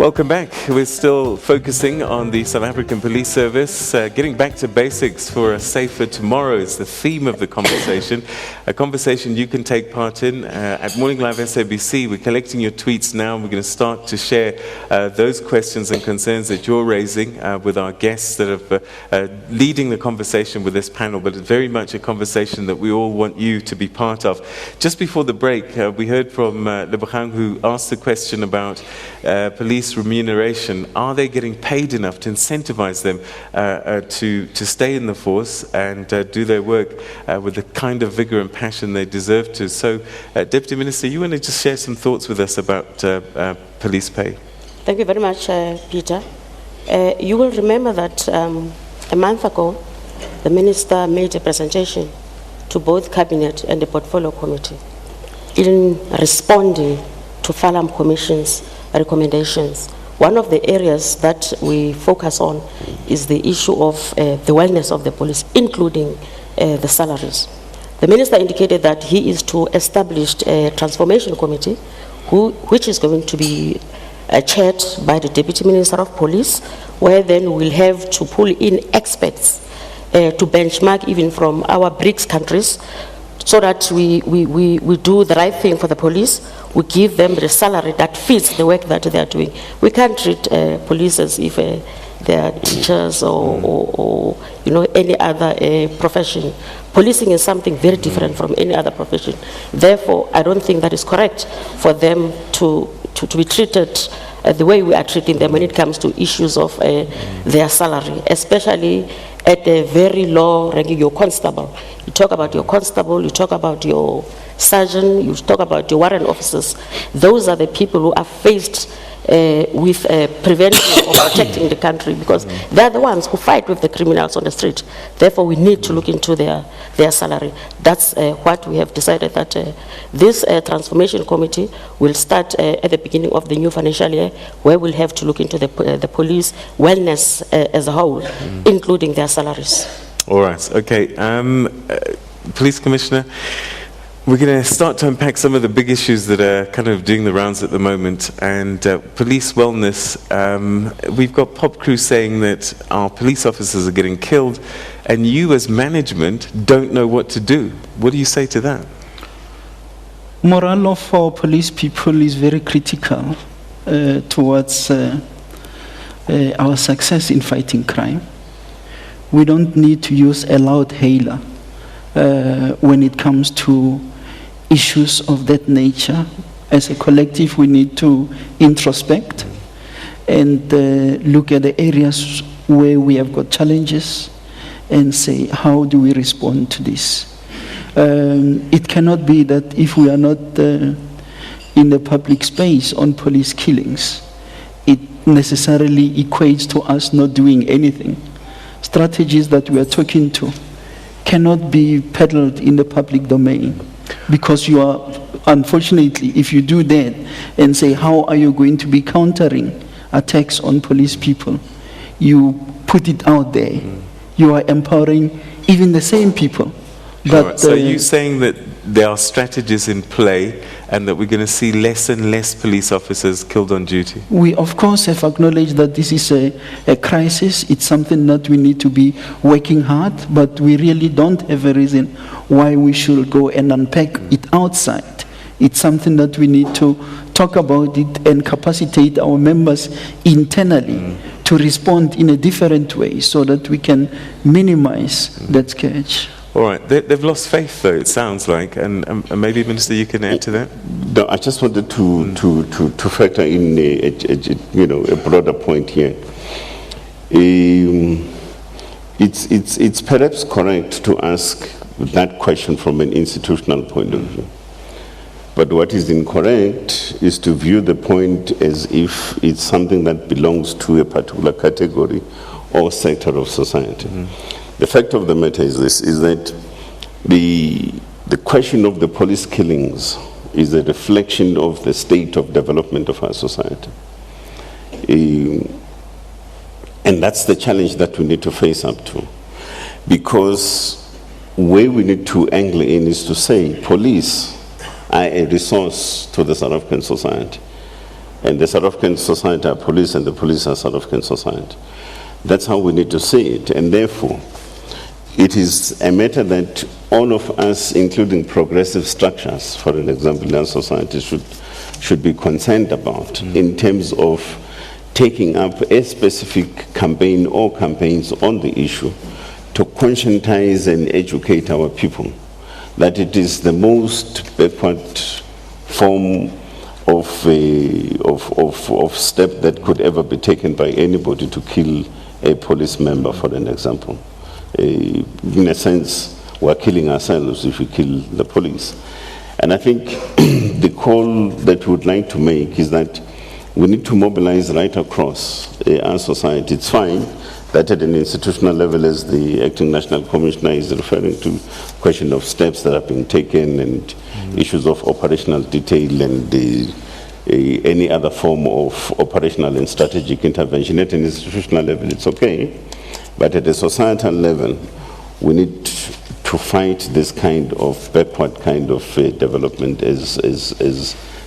Welcome back. We're still focusing on the South African Police Service. Getting back to basics for a safer tomorrow is the theme of the conversation. A conversation you can take part in at Morning Live SABC. We're collecting your tweets now. We're going to start to share those questions and concerns that you're raising with our guests that are leading the conversation with this panel, but it's very much a conversation that we all want you to be part of. Just before the break, we heard from Lebogang, who asked the question about police remuneration. Are they getting paid enough to incentivize them to stay in the force and do their work with the kind of vigor and passion they deserve to? So, Deputy Minister, you want to just share some thoughts with us about police pay? Thank you very much, Peter. You will remember that a month ago, the Minister made a presentation to both Cabinet and the Portfolio Committee in responding to Phahlane Commission's recommendations. One of the areas that we focus on is the issue of the wellness of the police, including the salaries. The Minister indicated that he is to establish a transformation committee which is going to be chaired by the Deputy Minister of Police, where then we'll have to pull in experts to benchmark even from our BRICS countries, so that we do the right thing for the police. We give them the salary that fits the work that they are doing. We can't treat police as if they are teachers or any other profession. Policing is something very different from any other profession. Therefore, I don't think that is correct for them to be treated the way we are treating them when it comes to issues of their salary, especially at a very low ranking, your constable. You talk about your constable, you talk about your sergeant, you talk about your warrant officers. Those are the people who are faced with preventing or protecting the country, because they're the ones who fight with the criminals on the street. Therefore, we need to look into their salary. That's what we have decided, that this transformation committee will start at the beginning of the new financial year, where we'll have to look into the police wellness as a whole, including their salaries. All right. Okay. Police Commissioner, we're going to start to unpack some of the big issues that are kind of doing the rounds at the moment. And police wellness, we've got Pop Crew saying that our police officers are getting killed, and you as management don't know what to do. What do you say to that? Morale of our police people is very critical towards our success in fighting crime. We don't need to use a loud hailer when it comes to issues of that nature. As a collective, we need to introspect and look at the areas where we have got challenges and say, how do we respond to this? It cannot be that if we are not in the public space on police killings, it necessarily equates to us not doing anything. Strategies that we are talking to cannot be peddled in the public domain, because you are, unfortunately, if you do that and say, how are you going to be countering attacks on police people? You put it out there. You are empowering even the same people. But, right. So are you saying that there are strategies in play and that we're going to see less and less police officers killed on duty? We, of course, have acknowledged that this is a crisis. It's something that we need to be working hard, but we really don't have a reason why we should go and unpack it outside. It's something that we need to talk about it and capacitate our members internally to respond in a different way so that we can minimize that scourge. All right, they've lost faith, though, it sounds like, and maybe, Minister, you can add to that? No, I just wanted to factor in a broader point here. It's perhaps correct to ask that question from an institutional point of view. But what is incorrect is to view the point as if it's something that belongs to a particular category or sector of society. The fact of the matter is this, is that the question of the police killings is a reflection of the state of development of our society. And that's the challenge that we need to face up to. Because where we need to angle in is to say police are a resource to the South African society. and the South African society are police, and the police are South African society. That's how we need to see it, and therefore, it is a matter that all of us, including progressive structures, for an example, in our society, should be concerned about in terms of taking up a specific campaign or campaigns on the issue to conscientize and educate our people that it is the most backward form of step that could ever be taken by anybody to kill a police member, for an example. In a sense, we're killing ourselves if we kill the police. And I think the call that we would like to make is that we need to mobilize right across our society. It's fine that at an institutional level, as the acting national commissioner is referring to, question of steps that have been taken and issues of operational detail and any other form of operational and strategic intervention. At an institutional level, it's okay. But at a societal level, we need to fight this kind of backward kind of development as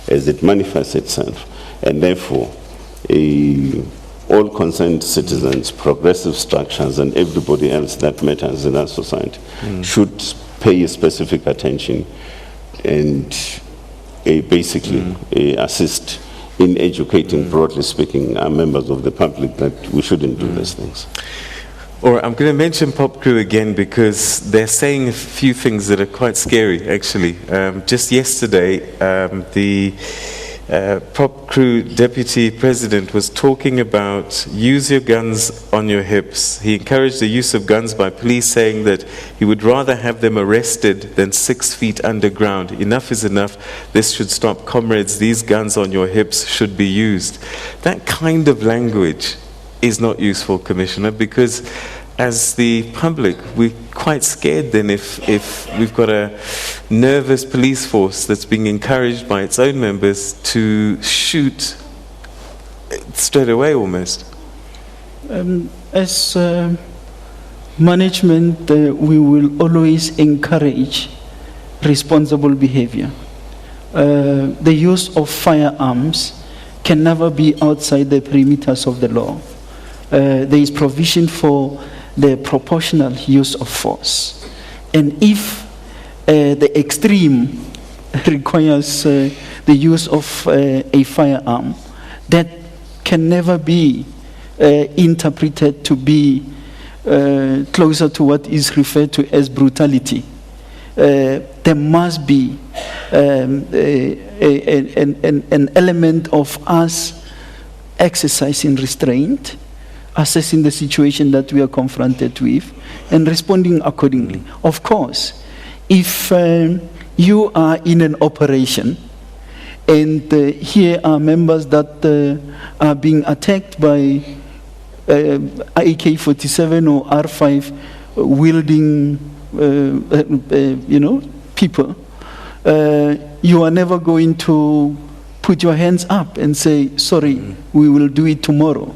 it manifests itself. And therefore, all concerned citizens, progressive structures, and everybody else that matters in our society should pay a specific attention and basically assist in educating, broadly speaking, our members of the public that we shouldn't do these things. All right, I'm going to mention Pop Crew again because they're saying a few things that are quite scary, actually. Just yesterday, the Pop Crew deputy president was talking about use your guns on your hips. He encouraged the use of guns by police, saying that he would rather have them arrested than 6 feet underground. Enough is enough. This should stop. Comrades, these guns on your hips should be used. That kind of language is not useful, Commissioner, because as the public, we're quite scared then if we've got a nervous police force that's being encouraged by its own members to shoot straight away almost. As management, we will always encourage responsible behavior. The use of firearms can never be outside the perimeters of the law. There is provision for the proportional use of force. And if the extreme requires the use of a firearm, that can never be interpreted to be closer to what is referred to as brutality. There must be an element of us exercising restraint, assessing the situation that we are confronted with, and responding accordingly. Of course, if you are in an operation, and here are members that are being attacked by AK-47 or R5 wielding, people, you are never going to put your hands up and say, sorry, we will do it tomorrow.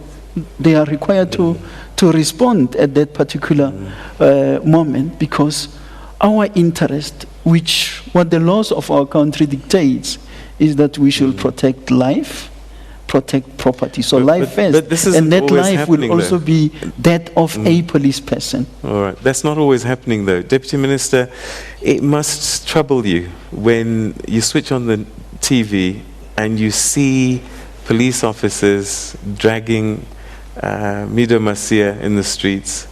They are required to respond at that particular moment, because our interest, which what the laws of our country dictates, is that we should protect life, protect property. So life first, and that life will also be that of a police person. All right, that's not always happening though. Deputy Minister, it must trouble you when you switch on the TV and you see police officers dragging Mido Masia in the streets,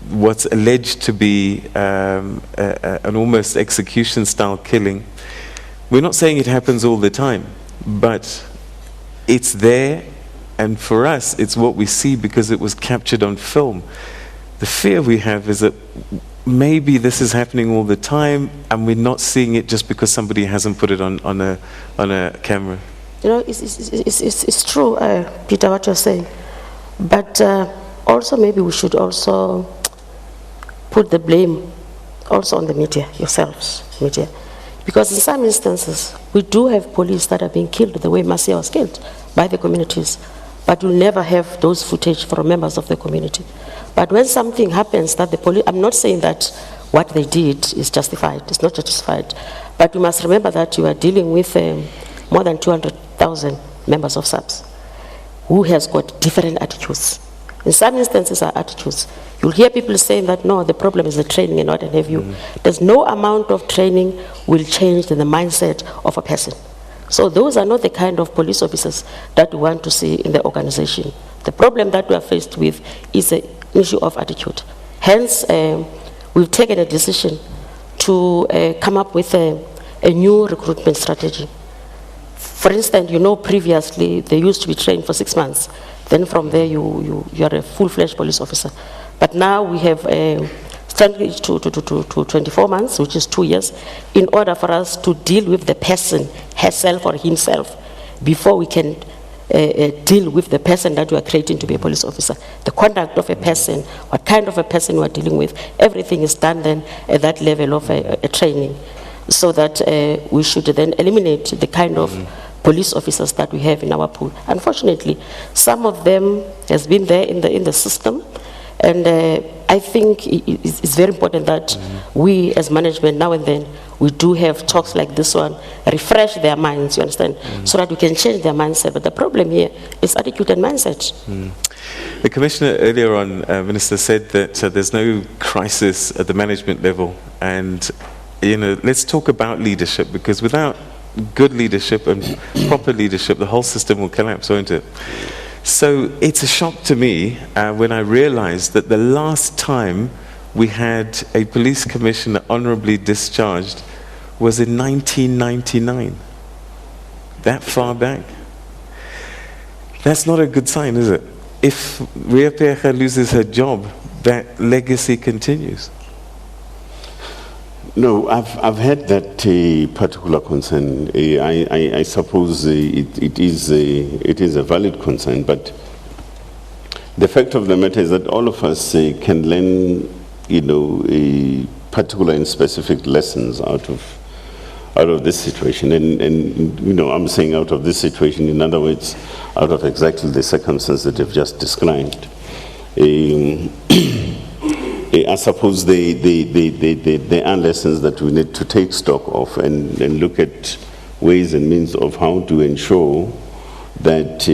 what's alleged to be an almost execution-style killing. We're not saying it happens all the time, but it's there, and for us, it's what we see because it was captured on film. The fear we have is that maybe this is happening all the time, and we're not seeing it just because somebody hasn't put it on a camera. You know, it's true, Peter, what you're saying. But also maybe we should also put the blame also on the media, yourselves, media. Because in some instances, we do have police that are being killed the way Masia was killed by the communities. But we'll never have those footage from members of the community. But when something happens that the police, I'm not saying that what they did is justified, it's not justified. But we must remember that you are dealing with more than 200,000 members of SABS who has got different attitudes. In some instances are attitudes. You'll hear people saying that, no, the problem is the training and what have you. There's no amount of training will change the mindset of a person. So those are not the kind of police officers that we want to see in the organization. The problem that we are faced with is an issue of attitude. Hence, we've taken a decision to come up with a new recruitment strategy. For instance, you know, previously they used to be trained for 6 months. Then from there you are a full-fledged police officer. But now we have standard to 24 months, which is 2 years, in order for us to deal with the person, herself or himself, before we can deal with the person that we are creating to be a police officer. The conduct of a person, what kind of a person we are dealing with, everything is done then at that level of a training, so that we should then eliminate the kind of police officers that we have in our pool. Unfortunately, some of them has been there in the system, and I think it's very important that we as management now and then we do have talks like this one, refresh their minds, you understand, so that we can change their mindset. But the problem here is attitude and mindset. The Commissioner earlier on, Minister, said that there's no crisis at the management level, and you know, let's talk about leadership, because without good leadership and proper leadership, the whole system will collapse, won't it? So it's a shock to me when I realized that the last time we had a police commissioner honorably discharged was in 1999. That far back. That's not a good sign, is it? If Ria Peja loses her job, that legacy continues. No, I've had that particular concern. I suppose it is a valid concern, but the fact of the matter is that all of us can learn, you know, particular and specific lessons out of this situation. And you know, I'm saying out of this situation, in other words, out of exactly the circumstances that you've just described. I suppose there are lessons that we need to take stock of and look at ways and means of how to ensure that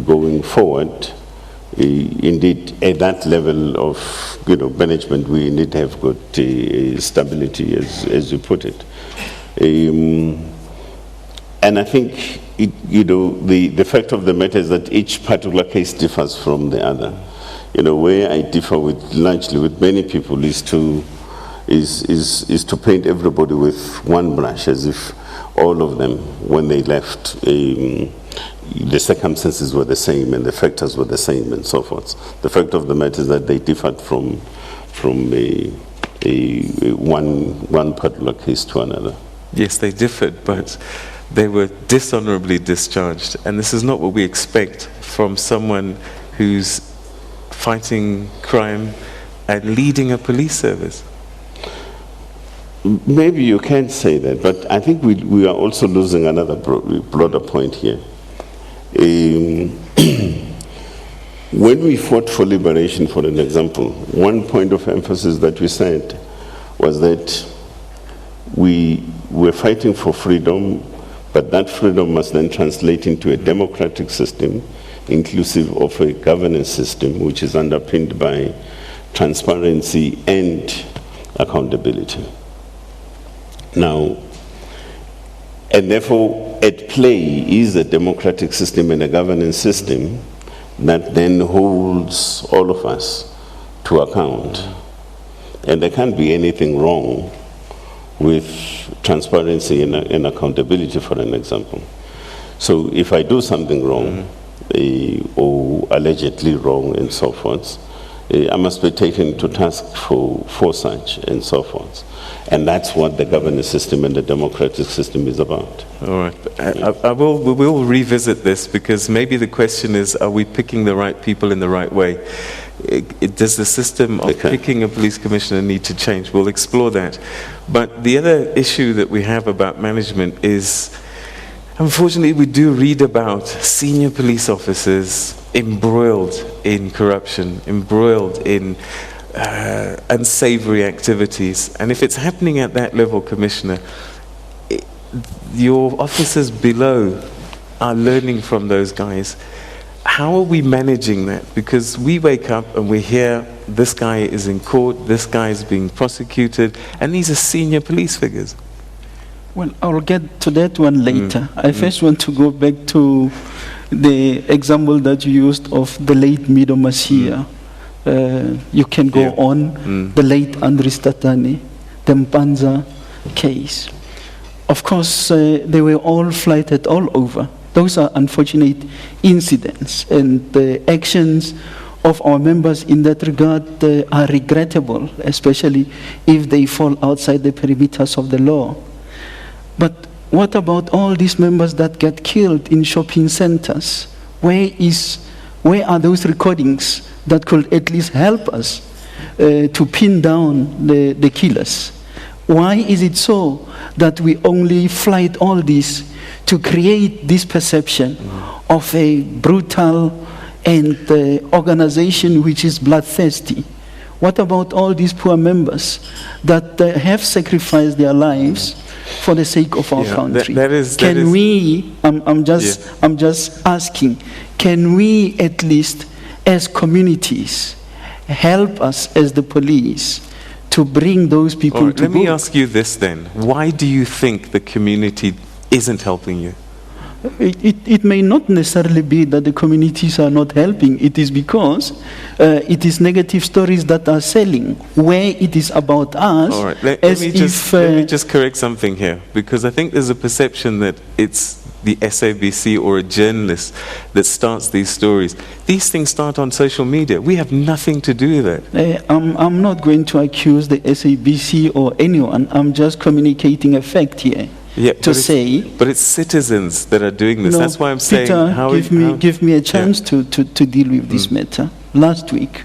going forward, indeed at that level of, you know, management, we need to have good stability, as you put it. And I think, you know, the fact of the matter is that each particular case differs from the other. You know, where I differ largely with many people is to paint everybody with one brush, as if all of them, when they left, the circumstances were the same and the factors were the same and so forth. The fact of the matter is that they differed from one particular case to another. Yes, they differed, but they were dishonorably discharged, and this is not what we expect from someone who's fighting crime and leading a police service. Maybe you can say that, but I think we are also losing another broader point here. When we fought for liberation, for an example, one point of emphasis that we said was that we were fighting for freedom, but that freedom must then translate into a democratic system, inclusive of a governance system which is underpinned by transparency and accountability. Now, and therefore at play is a democratic system and a governance system that then holds all of us to account. And there can't be anything wrong with transparency and accountability, for an example. So if I do something wrong, or allegedly wrong and so forth, I must be taken to task for such and so forth. And that's what the governance system and the democratic system is about. All right. We will revisit this, because maybe the question is, are we picking the right people in the right way? Does the system of picking a police commissioner need to change? We'll explore that. But the other issue that we have about management is, unfortunately, we do read about senior police officers embroiled in corruption, embroiled in unsavory activities. And if it's happening at that level, Commissioner, your officers below are learning from those guys. How are we managing that? Because we wake up and we hear this guy is in court, this guy is being prosecuted, and these are senior police figures. Well, I'll get to that one later. I first want to go back to the example that you used of the late Mido Masia. You can go on, the late Andris Tatane, the Mpanza case. Of course, they were all flighted all over. Those are unfortunate incidents, and the actions of our members in that regard are regrettable, especially if they fall outside the perimeters of the law. But what about all these members that get killed in shopping centers? Where are those recordings that could at least help us to pin down the killers? Why is it so that we only flight all this to create this perception of a brutal and organization which is bloodthirsty? What about all these poor members that have sacrificed their lives for the sake of our country? I'm just asking, can we at least as communities help us as the police to bring those people to book? Let me ask you this then. Why do you think the community isn't helping you? It may not necessarily be that the communities are not helping. It is because it is negative stories that are selling, where it is about us. All right, let me just correct something here, because I think there's a perception that it's the SABC or a journalist that starts these stories. These things start on social media. We have nothing to do with that. I'm not going to accuse the SABC or anyone. I'm just communicating a fact here. But it's citizens that are doing this. No, that's why I'm saying. Peter, give me a chance to deal with this matter. Last week,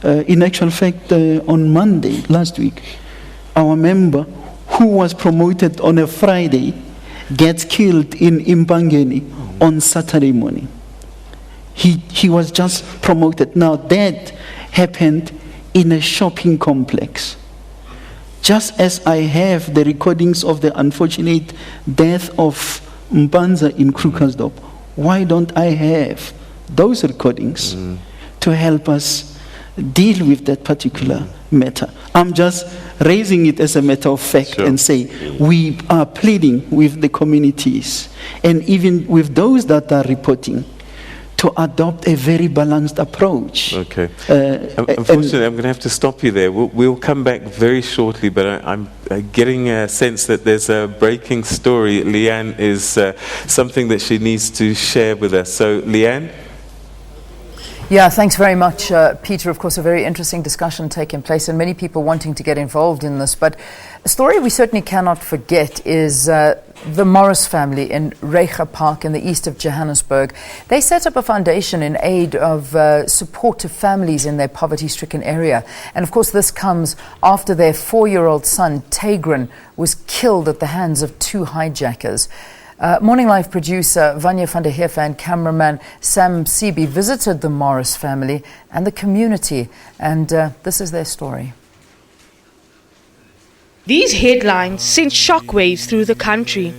in actual fact, on Monday last week, our member who was promoted on a Friday gets killed in Impangeni on Saturday morning. He was just promoted. Now that happened in a shopping complex. Just as I have the recordings of the unfortunate death of Mpanza in Krugersdorp, why don't I have those recordings to help us deal with that particular matter? I'm just raising it as a matter of fact and say we are pleading with the communities and even with those that are reporting to adopt a very balanced approach. Okay. Unfortunately, I'm going to have to stop you there. We'll come back very shortly, but I'm getting a sense that there's a breaking story. Leanne is something that she needs to share with us. So, Leanne? Yeah, thanks very much, Peter. Of course, a very interesting discussion taking place and many people wanting to get involved in this. But a story we certainly cannot forget is the Morris family in Nhleko Park in the east of Johannesburg. They set up a foundation in aid of support to families in their poverty-stricken area. And of course, this comes after their 4-year-old son, Tigran, was killed at the hands of 2 hijackers. Morning Live producer Vanya van der Heeff and cameraman Sam Sebi visited the Morris family and the community, and this is their story. These headlines sent shockwaves through the country.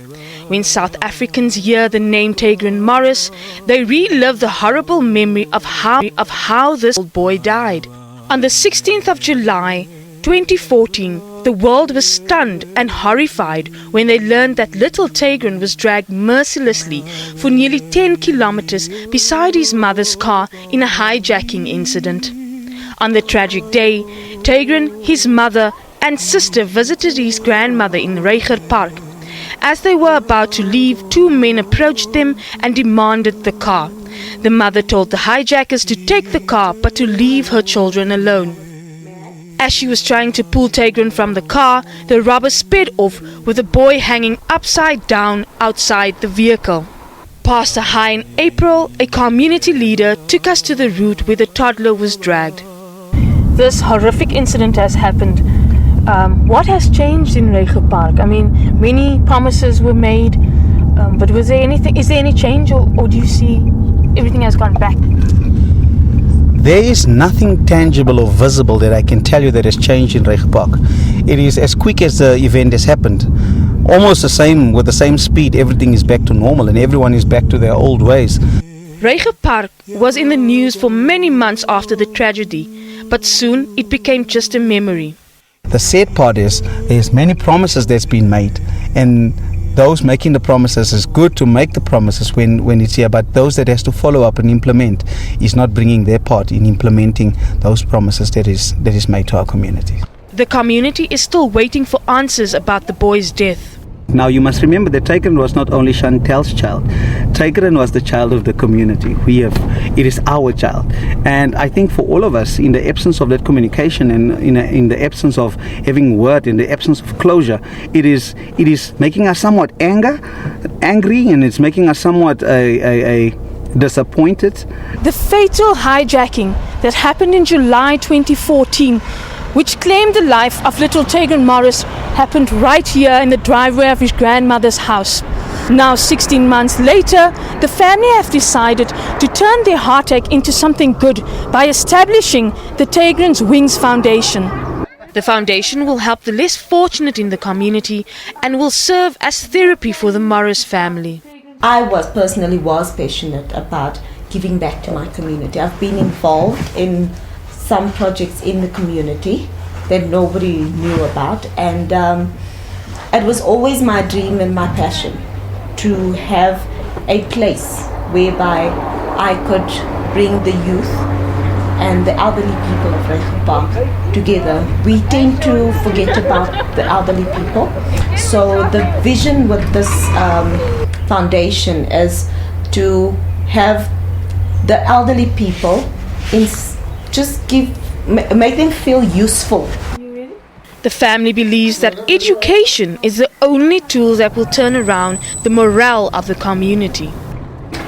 When South Africans hear the name Tigran Morris, they relive the horrible memory of how this old boy died. On the 16th of July, 2014, the world was stunned and horrified when they learned that little Tigran was dragged mercilessly for nearly 10 kilometers beside his mother's car in a hijacking incident. On the tragic day, Tigran, his mother and sister visited his grandmother in Nhleko Park. As they were about to leave, 2 men approached them and demanded the car. The mother told the hijackers to take the car but to leave her children alone. As she was trying to pull Tigran from the car, the robbers sped off with the boy hanging upside down outside the vehicle. Pastor High in April, a community leader, took us to the route where the toddler was dragged. This horrific incident has happened. What has changed in Nhleko Park? I mean, many promises were made, but was there anything? Is there any change, or do you see everything has gone back? There is nothing tangible or visible that I can tell you that has changed in Nhleko Park. It is as quick as the event has happened. almost the same, with the same speed, everything is back to normal and everyone is back to their old ways. Reiger Park was in the news for many months after the tragedy, but soon it became just a memory. The sad part is there's many promises that's been made, and those making the promises is good to make the promises when it's here, but those that has to follow up and implement is not bringing their part in implementing those promises that is made to our community. The community is still waiting for answers about the boy's death. Now you must remember that Takerin was not only Chantel's child. Takerin was the child of the community. It is our child. And I think for all of us, in the absence of that communication and in the absence of having word, in the absence of closure, it is making us somewhat angry, and it's making us somewhat disappointed. The fatal hijacking that happened in July 2014, which claimed the life of little Takerin Morris, happened right here in the driveway of his grandmother's house. Now, 16 months later, the family have decided to turn their heartache into something good by establishing the Takerin's Wings Foundation. The foundation will help the less fortunate in the community and will serve as therapy for the Morris family. I personally was passionate about giving back to my community. I've been involved in some projects in the community that nobody knew about, and it was always my dream and my passion to have a place whereby I could bring the youth and the elderly people of Reiger Park together. We tend to forget about the elderly people, so the vision with this foundation is to have the elderly people make them feel useful. The family believes that education is the only tool that will turn around the morale of the community.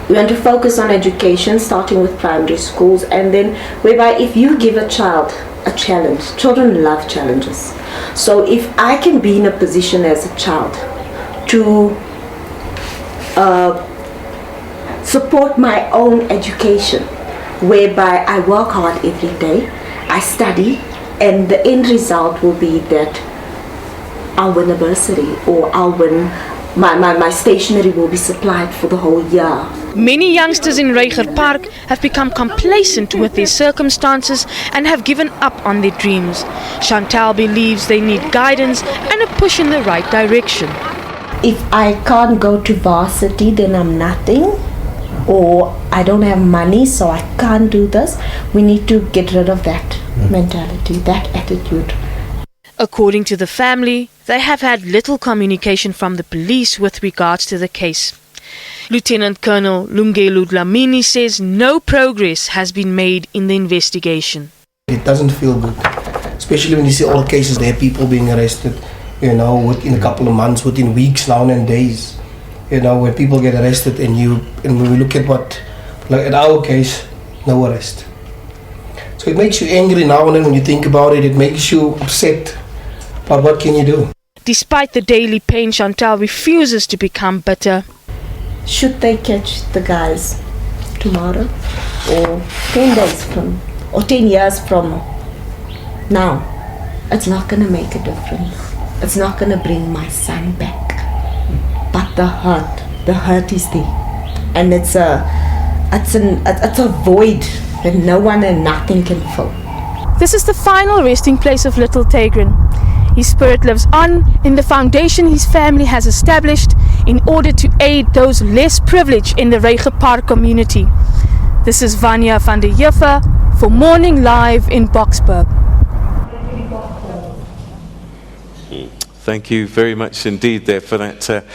We want to focus on education, starting with primary schools, and then whereby if you give a child a challenge, children love challenges. So if I can be in a position as a child to support my own education, whereby I work hard every day, I study, and the end result will be that I'll win a bursary, or I'll win, my stationery will be supplied for the whole year. Many youngsters in Reiger Park have become complacent with their circumstances and have given up on their dreams. Chantal believes they need guidance and a push in the right direction. If I can't go to varsity, then I'm nothing, or I don't have money, so I can't do this. We need to get rid of that mentality, that attitude. According to the family, they have had little communication from the police with regards to the case. Lieutenant Colonel Lungelo Dlamini says no progress has been made in the investigation. It doesn't feel good, especially when you see all the cases there, people being arrested, within a couple of months, within weeks now and days. When people get arrested and when we look at like in our case, no arrest. So it makes you angry now and then when you think about it. It makes you upset, but what can you do? Despite the daily pain, Chantal refuses to become bitter. Should they catch the guys tomorrow, or 10 days from, or 10 years from now, it's not going to make a difference. It's not going to bring my son back. But the hurt is there, and it's a void that no one and nothing can fill. This is the final resting place of little Takerin. His spirit lives on in the foundation his family has established in order to aid those less privileged in the Reiger Park community. This is Vanya van der Juffer for Morning Live in Boksburg. Thank you very much indeed there for that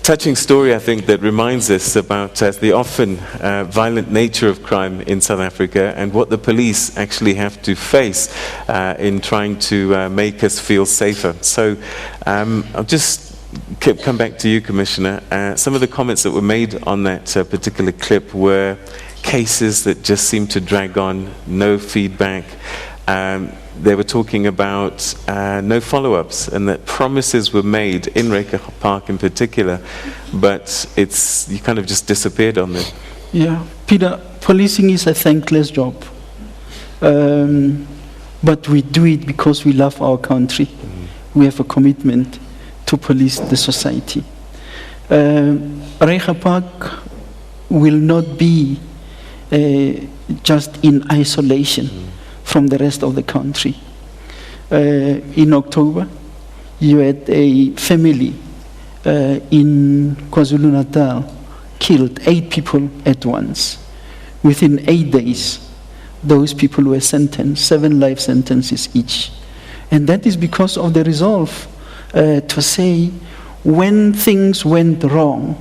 touching story, I think, that reminds us about the often violent nature of crime in South Africa and what the police actually have to face in trying to make us feel safer. So I'll just come back to you, Commissioner. Some of the comments that were made on that particular clip were cases that just seem to drag on, no feedback. They were talking about no follow-ups, and that promises were made in Reiger Park in particular, but you kind of just disappeared on them. Yeah, Peter, policing is a thankless job. But we do it because we love our country. We have a commitment to police the society. Reiger Park will not be just in isolation from the rest of the country. In October, you had a family in KwaZulu-Natal killed 8 people at once. Within 8 days, those people were sentenced, 7 life sentences each. And that is because of the resolve to say, when things went wrong,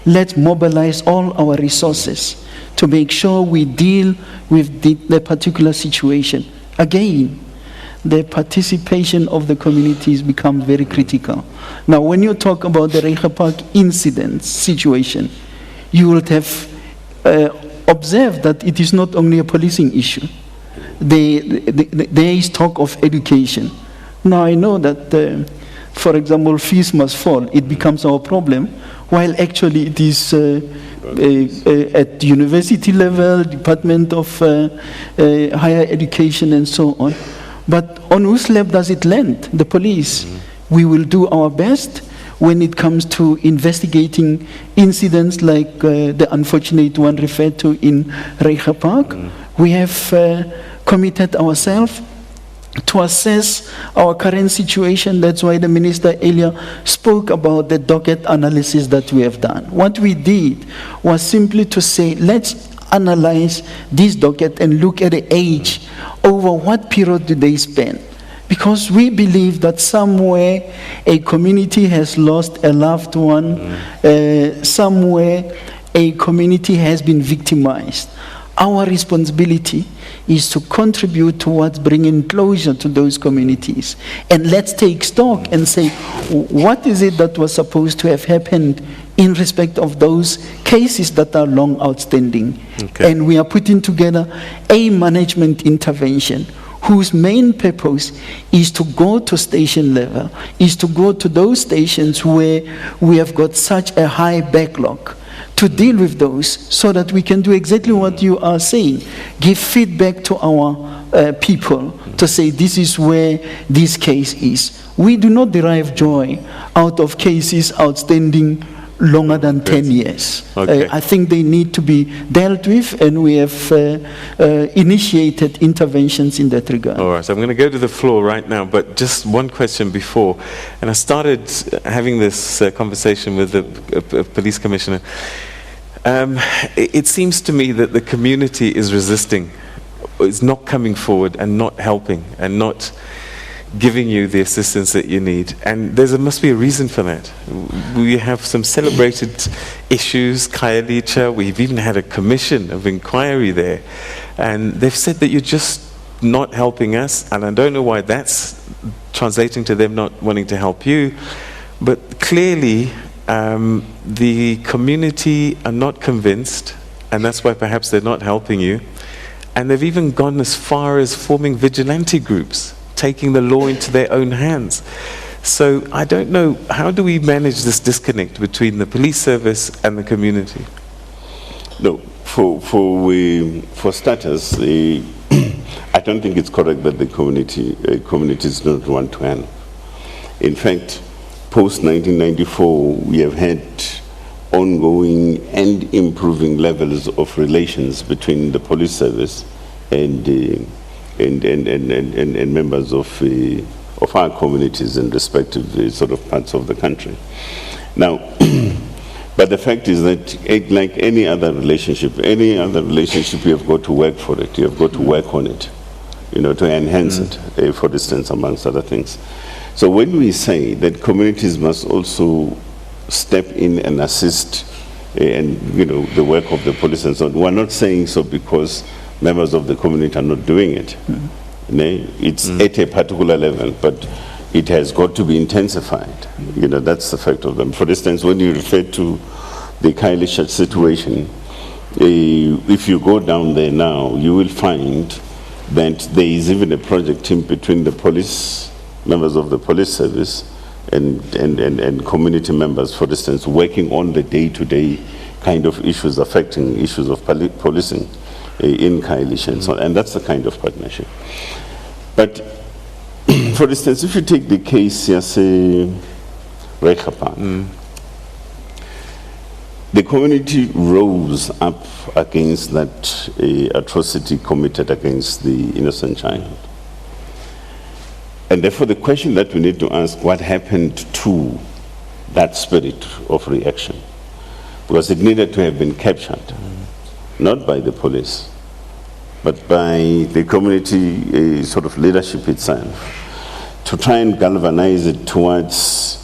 let's mobilize all our resources to make sure we deal with the particular situation. Again, the participation of the communities becomes very critical. Now, when you talk about the Reiger Park incident situation, you will have observed that it is not only a policing issue. There is talk of education. Now, I know that, for example, fees must fall. It becomes our problem, while actually it is at university level, Department of Higher Education and so on. But on whose lap does it land? The police. We will do our best when it comes to investigating incidents like the unfortunate one referred to in Reiger Park. We have committed ourselves to assess our current situation. That's why the minister earlier spoke about the docket analysis that we have done. What we did was simply to say, let's analyze this docket and look at the age. Over what period do they spend? Because we believe that somewhere a community has lost a loved one, somewhere a community has been victimized. Our responsibility is to contribute towards bringing closure to those communities. And let's take stock and say, what is it that was supposed to have happened in respect of those cases that are long outstanding? Okay. And we are putting together a management intervention whose main purpose is to go to station level, is to go to those stations where we have got such a high backlog, to deal with those so that we can do exactly what you are saying, give feedback to our people to say this is where this case is. We do not derive joy out of cases outstanding longer than 10 years. Okay. I think they need to be dealt with, and we have initiated interventions in that regard. All right, so I'm going to go to the floor right now, but just one question before. And I started having this conversation with the police commissioner. It seems to me that the community is resisting, is not coming forward and not helping and not giving you the assistance that you need. And there must be a reason for that. We have some celebrated issues, Khayelitsha. We've even had a commission of inquiry there. And they've said that you're just not helping us. And I don't know why that's translating to them not wanting to help you. But clearly, the community are not convinced. And that's why perhaps they're not helping you. And they've even gone as far as forming vigilante groups, taking the law into their own hands. So I don't know, how do we manage this disconnect between the police service and the community? No, for starters, I don't think it's correct that the communities don't want to help. In fact, post-1994, we have had ongoing and improving levels of relations between the police service and members of our communities in respective sort of parts of the country. Now, but the fact is that like any other relationship, you have got to work for it. You have got to work on it, to enhance it, for instance, amongst other things. So when we say that communities must also step in and assist, and the work of the police and so on, we're not saying so because members of the community are not doing it. It's at a particular level, but it has got to be intensified. That's the fact of them. For instance, when you refer to the Khayelitsha situation, if you go down there now, you will find that there is even a project team between the police, members of the police service, and community members, for instance, working on the day-to-day kind of issues affecting issues of policing in Khayelitsha and so on. And that's the kind of partnership. But, for instance, if you take the case, Rekhapan. The community rose up against that atrocity committed against the innocent child. And therefore the question that we need to ask, what happened to that spirit of reaction? Because it needed to have been captured, not by the police, but by the community sort of leadership itself, to try and galvanize it towards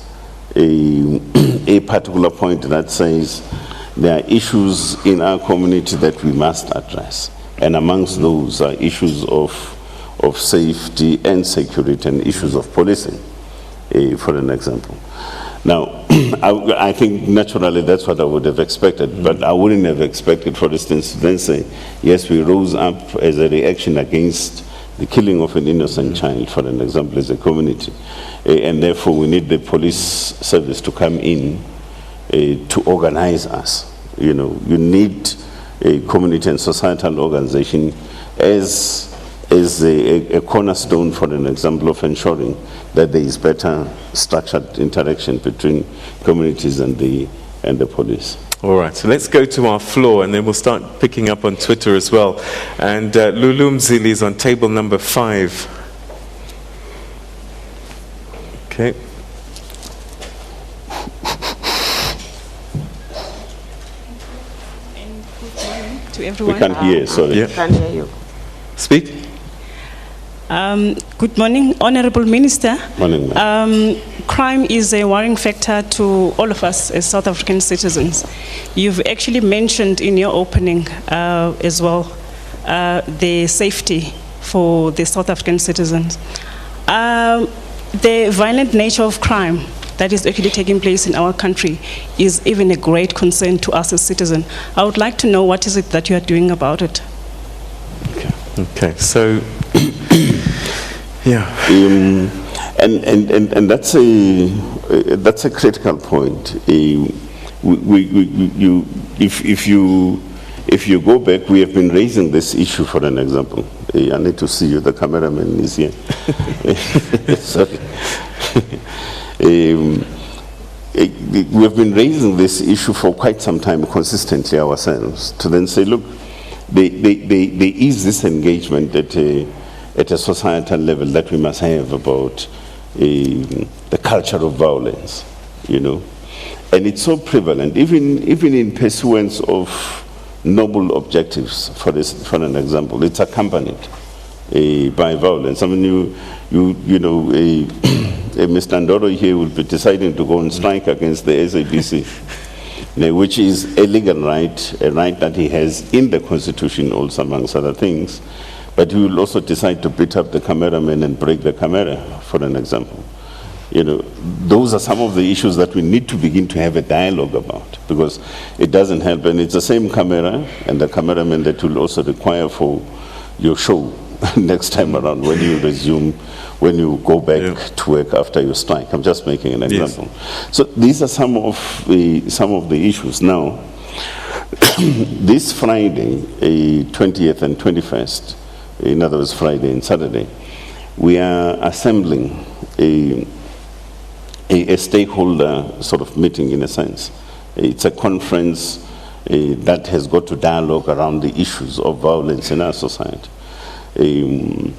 a particular point that says there are issues in our community that we must address. And amongst those are issues of safety and security and issues of policing, for an example. Now, I think naturally that's what I would have expected, but I wouldn't have expected, for instance, to then say, yes, we rose up as a reaction against the killing of an innocent child, for an example, as a community. And therefore we need the police service to come in to organize us. You know, you need a community and societal organization as a cornerstone, for an example, of ensuring that there is better structured interaction between communities and the police. All right, so let's go to our floor and then we'll start picking up on Twitter as well. And Lulu Mzili is on table number 5. Okay. To everyone. We can't hear, sorry. Yeah. Can't hear you. Speak. Good morning, Honorable Minister. Morning, ma'am. Crime is a worrying factor to all of us as South African citizens. You've actually mentioned in your opening as well the safety for the South African citizens. The violent nature of crime that is actually taking place in our country is even a great concern to us as citizens. I would like to know what is it that you are doing about it. Okay, so yeah. And that's a critical point. If you go back, we have been raising this issue, for an example. I need to see you, the cameraman is here. Sorry. We have been raising this issue for quite some time consistently ourselves, to then say, look, there is this engagement at a societal level that we must have about the culture of violence, you know. And it's so prevalent, even in pursuance of noble objectives, for an example, it's accompanied by violence. I mean, you know, Mr. Ndoro here will be deciding to go on strike against the SABC, which is a legal right, a right that he has in the Constitution also, amongst other things. But he will also decide to beat up the cameraman and break the camera, for an example. You know, those are some of the issues that we need to begin to have a dialogue about, because it doesn't help. And it's the same camera and the cameraman that will also require for your show next time around when you resume, when you go back to work after your strike. I'm just making an example. Yes. So these are some of the issues. Now, this Friday, 20th and 21st, in other words, Friday and Saturday, we are assembling a stakeholder sort of meeting, in a sense. It's a conference that has got to dialogue around the issues of violence in our society. And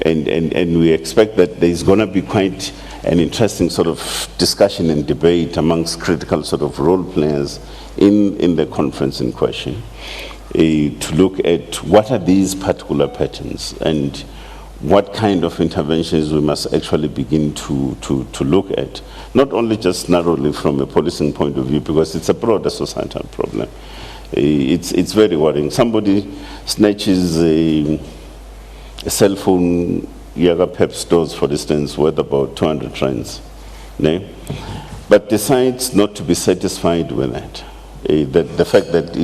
we expect that there's going to be quite an interesting sort of discussion and debate amongst critical sort of role players in the conference in question, to look at what are these particular patterns and what kind of interventions we must actually begin to look at, not only just narrowly from a policing point of view, because it's a broader societal problem. It's very worrying. Somebody snatches a cell phone, Yaga Pep stores, for instance, worth about 200 rands, but decides not to be satisfied with that. The fact that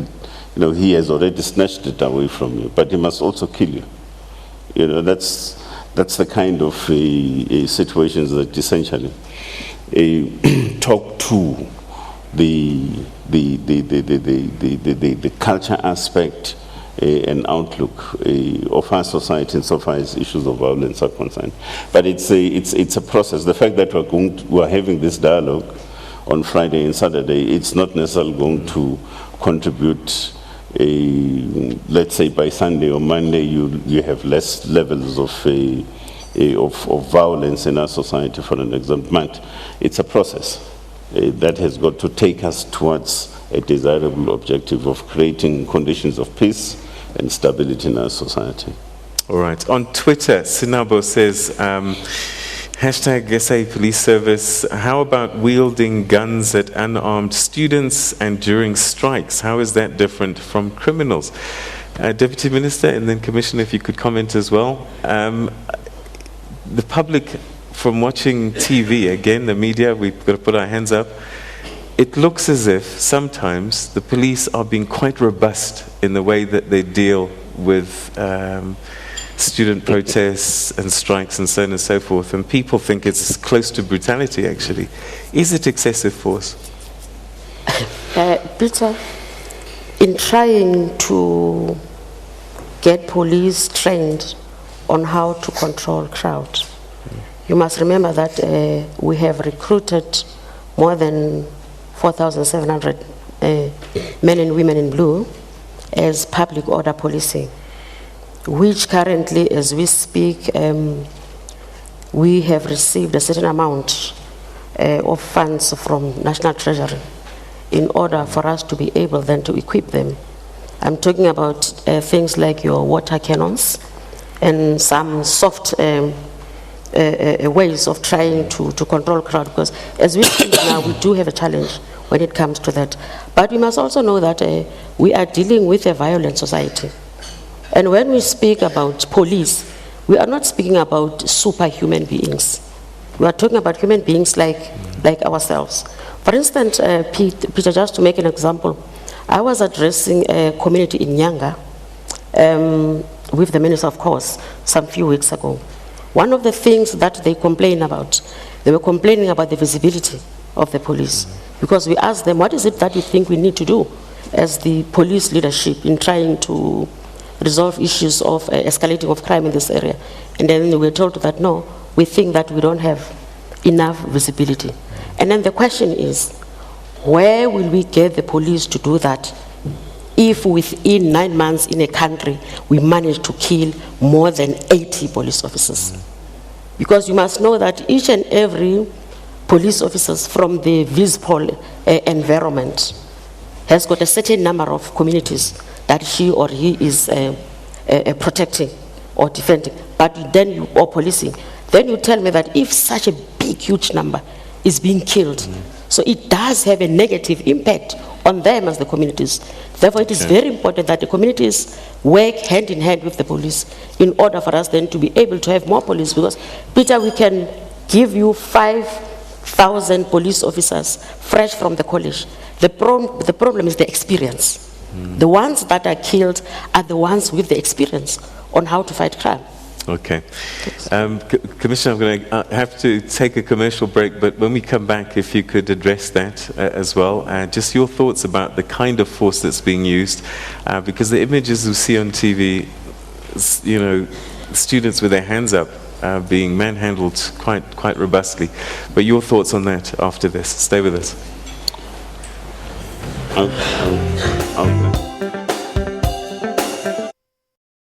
he has already snatched it away from you, but he must also kill you. You know, that's the kind of situations that essentially talk to the culture aspect and outlook of our society insofar as issues of violence are concerned. But it's a process. The fact that we're having this dialogue on Friday and Saturday, it's not necessarily going to contribute. Let's say by Sunday or Monday, you have less levels of violence in our society, for an example. But it's a process that has got to take us towards a desirable objective of creating conditions of peace and stability in our society. All right. On Twitter, Sinabo says, hashtag SA Police Service, how about wielding guns at unarmed students and during strikes? How is that different from criminals? Deputy Minister, and then Commissioner, if you could comment as well. The public, from watching TV, again, the media, we've got to put our hands up, it looks as if sometimes the police are being quite robust in the way that they deal with student protests and strikes and so on and so forth, and people think it's close to brutality, actually. Is it excessive force? Peter, in trying to get police trained on how to control crowd, you must remember that we have recruited more than 4,700 men and women in blue as public order policing, which currently, as we speak, we have received a certain amount of funds from National Treasury in order for us to be able then to equip them. I'm talking about things like your water cannons and some soft ways of trying to control crowd, because as we speak now, we do have a challenge when it comes to that. But we must also know that we are dealing with a violent society. And when we speak about police, we are not speaking about superhuman beings. We are talking about human beings like ourselves. For instance, Peter, just to make an example, I was addressing a community in Nyanga with the Minister, of course, some few weeks ago. One of the things that they complain about, they were complaining about the visibility of the police. Because we asked them, what is it that you think we need to do as the police leadership in trying to resolve issues of escalating of crime in this area? And then we were told that, no, we think that we don't have enough visibility. And then the question is, where will we get the police to do that if within 9 months in a country we manage to kill more than 80 police officers? Because you must know that each and every police officers from the Vispol environment has got a certain number of communities that she or he is protecting or defending, but then or policing. Then you tell me that if such a big, huge number is being killed, so it does have a negative impact on them as the communities. Therefore, it is very important that the communities work hand in hand with the police in order for us then to be able to have more police. Because, Peter, we can give you 5,000 police officers fresh from the college. The problem is the experience. The ones that are killed are the ones with the experience on how to fight crime. Okay. Commissioner, I'm going to have to take a commercial break, but when we come back, if you could address that as well. Just your thoughts about the kind of force that's being used, because the images we see on TV, you know, students with their hands up being manhandled quite robustly. But your thoughts on that after this. Stay with us. Okay.